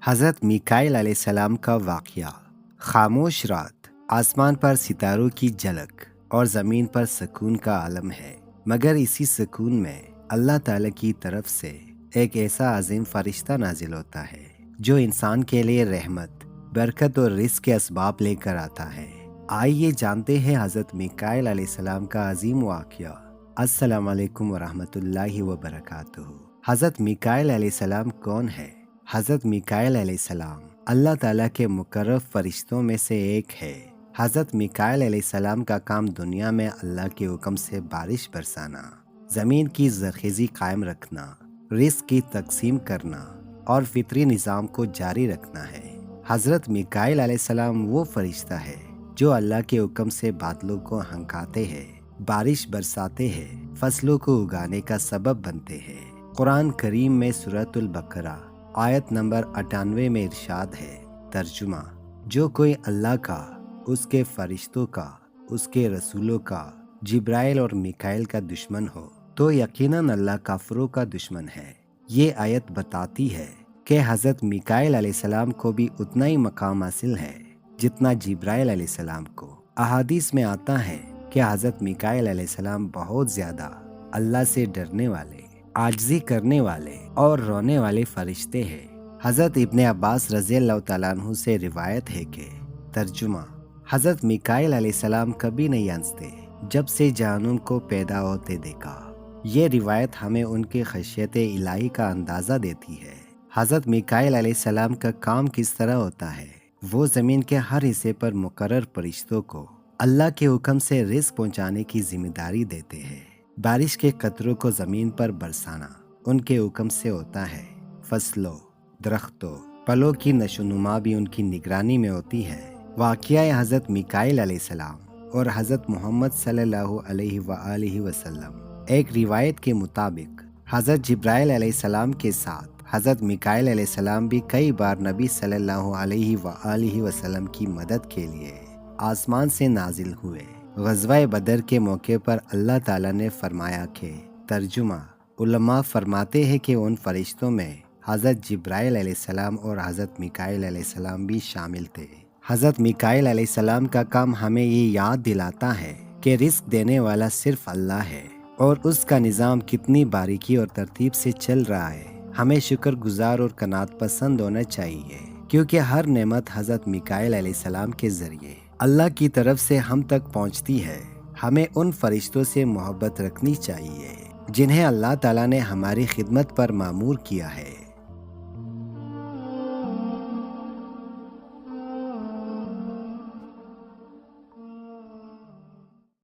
حضرت میکائیل علیہ السلام کا واقعہ۔ خاموش رات، آسمان پر ستاروں کی جھلک اور زمین پر سکون کا عالم ہے، مگر اسی سکون میں اللہ تعالی کی طرف سے ایک ایسا عظیم فرشتہ نازل ہوتا ہے جو انسان کے لیے رحمت، برکت اور رزق کے اسباب لے کر آتا ہے۔ آئیے جانتے ہیں حضرت میکائیل علیہ السلام کا عظیم واقعہ۔ السلام علیکم ورحمۃ اللہ وبرکاتہ۔ حضرت میکائیل علیہ السلام کون ہے؟ حضرت میکائیل علیہ السلام اللہ تعالیٰ کے مقرب فرشتوں میں سے ایک ہے۔ حضرت میکائیل علیہ السلام کا کام دنیا میں اللہ کے حکم سے بارش برسانا، زمین کی زرخیزی قائم رکھنا، رزق کی تقسیم کرنا اور فطری نظام کو جاری رکھنا ہے۔ حضرت میکائیل علیہ السلام وہ فرشتہ ہے جو اللہ کے حکم سے بادلوں کو ہنکاتے ہیں، بارش برساتے ہیں، فصلوں کو اگانے کا سبب بنتے ہیں۔ قرآن کریم میں سورۃ البقرہ آیت نمبر 98 میں ارشاد ہے، ترجمہ: جو کوئی اللہ کا، اس کے فرشتوں کا، اس کے رسولوں کا، جبرائیل اور میکائیل کا دشمن ہو تو یقیناً اللہ کافروں کا دشمن ہے۔ یہ آیت بتاتی ہے کہ حضرت میکائیل علیہ السلام کو بھی اتنا ہی مقام حاصل ہے جتنا جبرائیل علیہ السلام کو۔ احادیث میں آتا ہے کہ حضرت میکائیل علیہ السلام بہت زیادہ اللہ سے ڈرنے والے، عاجزی کرنے والے اور رونے والے فرشتے ہیں۔ حضرت ابن عباس رضی اللہ تعالیٰ عنہ سے روایت ہے کہ ترجمہ: حضرت میکائیل علیہ السلام کبھی نہیں ہنستے جب سے جہنم کو پیدا ہوتے دیکھا۔ یہ روایت ہمیں ان کے خشیت الہی کا اندازہ دیتی ہے۔ حضرت میکائیل علیہ السلام کا کام کس طرح ہوتا ہے؟ وہ زمین کے ہر حصے پر مقرر فرشتوں کو اللہ کے حکم سے رزق پہنچانے کی ذمہ داری دیتے ہیں۔ بارش کے قطروں کو زمین پر برسانا ان کے حکم سے ہوتا ہے۔ فصلوں، درختوں، پھلوں کی نشوونما بھی ان کی نگرانی میں ہوتی ہے۔ واقعہ حضرت میکائیل علیہ السلام اور حضرت محمد صلی اللہ علیہ وآلہ وسلم۔ ایک روایت کے مطابق حضرت جبرائیل علیہ السلام کے ساتھ حضرت میکائیل علیہ السلام بھی کئی بار نبی صلی اللہ علیہ وآلہ وسلم کی مدد کے لیے آسمان سے نازل ہوئے۔ غزوہ بدر کے موقع پر اللہ تعالیٰ نے فرمایا کہ ترجمہ: علماء فرماتے ہیں کہ ان فرشتوں میں حضرت جبرائیل علیہ السلام اور حضرت میکائیل علیہ السلام بھی شامل تھے۔ حضرت میکائیل علیہ السلام کا کام ہمیں یہ یاد دلاتا ہے کہ رزق دینے والا صرف اللہ ہے اور اس کا نظام کتنی باریکی اور ترتیب سے چل رہا ہے۔ ہمیں شکر گزار اور قناعت پسند ہونا چاہیے، کیونکہ ہر نعمت حضرت میکائیل علیہ السلام کے ذریعے اللہ کی طرف سے ہم تک پہنچتی ہے۔ ہمیں ان فرشتوں سے محبت رکھنی چاہیے جنہیں اللہ تعالیٰ نے ہماری خدمت پر مامور کیا ہے۔